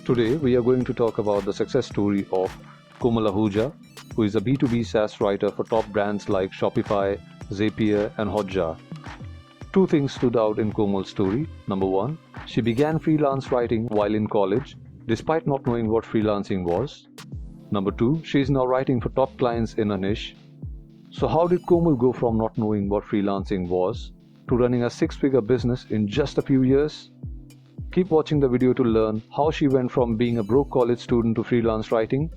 Today we are going to talk about the success story of Komal Ahuja, who is a B2B SaaS writer for top brands like Shopify, Zapier and Hotjar. Two things stood out in Komal's story. Number one, she began freelance writing while in college, despite not knowing what freelancing was. Number two, she is now writing for top clients in a niche. So how did Komal go from not knowing what freelancing was to running a six-figure business in just a few years? Keep watching the video to learn how she went from being a broke college student to freelance writing,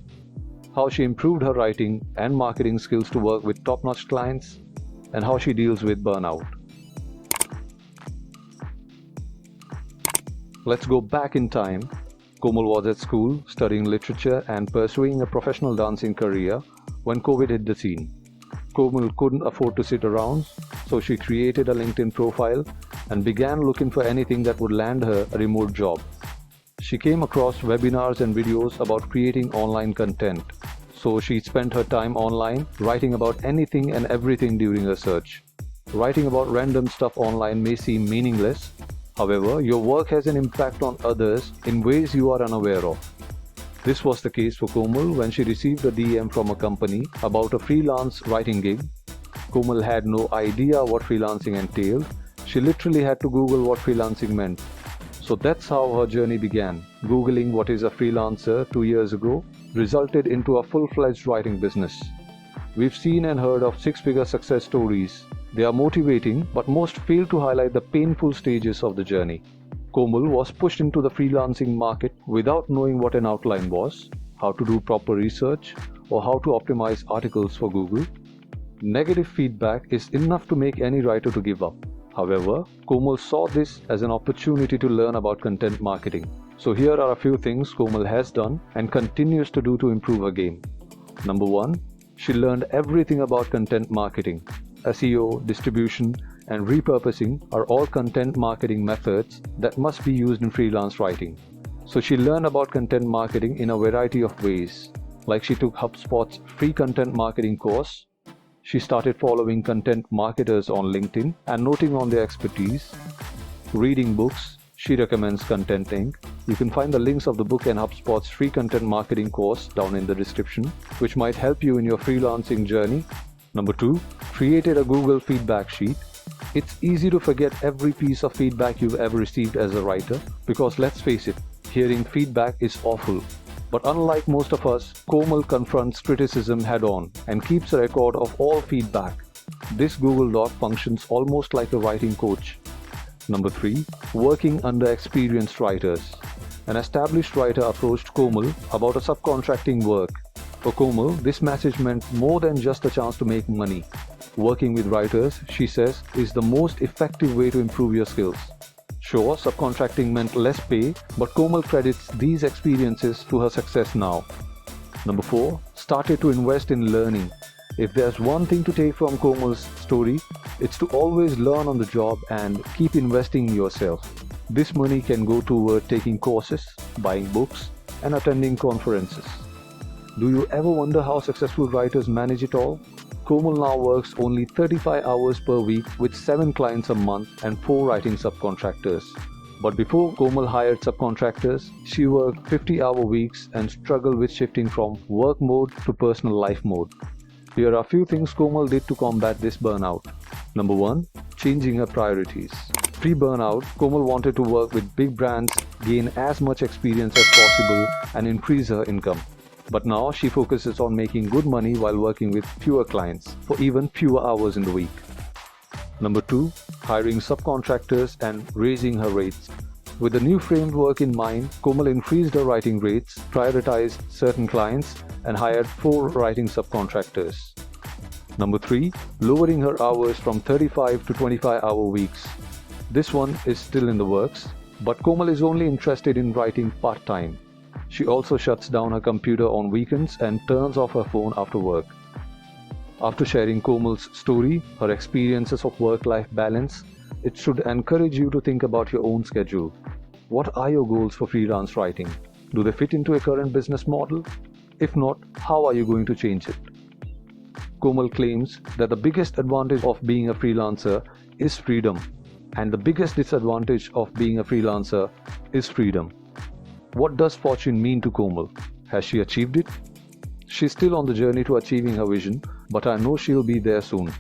how she improved her writing and marketing skills to work with top-notch clients, and how she deals with burnout. Let's go back in time. Komal was at school studying literature and pursuing a professional dancing career when COVID hit the scene. Komal couldn't afford to sit around, so she created a LinkedIn profile and began looking for anything that would land her a remote job. She came across webinars and videos about creating online content, so she spent her time online writing about anything and everything during her search. Writing about random stuff online may seem meaningless. However, your work has an impact on others in ways you are unaware of. This was the case for Komal when she received a DM from a company about a freelance writing gig. Komal had no idea what freelancing entailed. She literally had to Google what freelancing meant. So that's how her journey began. Googling what is a freelancer 2 years ago resulted into a full-fledged writing business. We've seen and heard of six-figure success stories. They are motivating, but most fail to highlight the painful stages of the journey. Komal was pushed into the freelancing market without knowing what an outline was, how to do proper research, or how to optimize articles for Google. Negative feedback is enough to make any writer to give up. However, Komal saw this as an opportunity to learn about content marketing. So here are a few things Komal has done and continues to do to improve her game. Number one, she learned everything about content marketing. SEO, distribution, and repurposing are all content marketing methods that must be used in freelance writing. So she learned about content marketing in a variety of ways. Like she took HubSpot's free content marketing course. She started following content marketers on LinkedIn and noting on their expertise. Reading books. She recommends Content Inc. You can find the links of the book and HubSpot's free content marketing course down in the description, which might help you in your freelancing journey. Number two, created a Google feedback sheet. It's easy to forget every piece of feedback you've ever received as a writer because let's face it, hearing feedback is awful. But unlike most of us, Komal confronts criticism head-on and keeps a record of all feedback. This Google Doc functions almost like a writing coach. Number three, working under experienced writers. An established writer approached Komal about a subcontracting work. For Komal, this message meant more than just a chance to make money. Working with writers, she says, is the most effective way to improve your skills. Sure, subcontracting meant less pay, but Komal credits these experiences to her success now. Number four, started to invest in learning. If there's one thing to take from Komal's story, it's to always learn on the job and keep investing in yourself. This money can go toward taking courses, buying books, and attending conferences. Do you ever wonder how successful writers manage it all? Komal now works only 35 hours per week with 7 clients a month and 4 writing subcontractors. But before Komal hired subcontractors, she worked 50-hour weeks and struggled with shifting from work mode to personal life mode. Here are a few things Komal did to combat this burnout. Number one, changing her priorities. Pre-burnout, Komal wanted to work with big brands, gain as much experience as possible, and increase her income. But now she focuses on making good money while working with fewer clients for even fewer hours in the week. Number two, hiring subcontractors and raising her rates. With the new framework in mind, Komal increased her writing rates, prioritized certain clients, and hired 4 writing subcontractors. Number three, lowering her hours from 35 to 25-hour weeks. This one is still in the works, but Komal is only interested in writing part-time. She also shuts down her computer on weekends and turns off her phone after work. After sharing Komal's story, her experiences of work-life balance, it should encourage you to think about your own schedule. What are your goals for freelance writing? Do they fit into a current business model? If not, how are you going to change it? Komal claims that the biggest advantage of being a freelancer is freedom, and the biggest disadvantage of being a freelancer is freedom. What does fortune mean to Komal? Has she achieved it? She's still on the journey to achieving her vision, but I know she'll be there soon.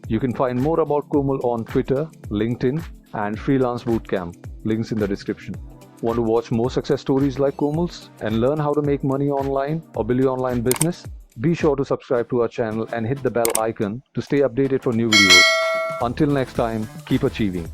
You can find more about Komal on Twitter, LinkedIn, and Freelance Bootcamp. Links in the description. Want to watch more success stories like Komal's and learn how to make money online or build your online business? Be sure to subscribe to our channel and hit the bell icon to stay updated for new videos. Until next time, keep achieving.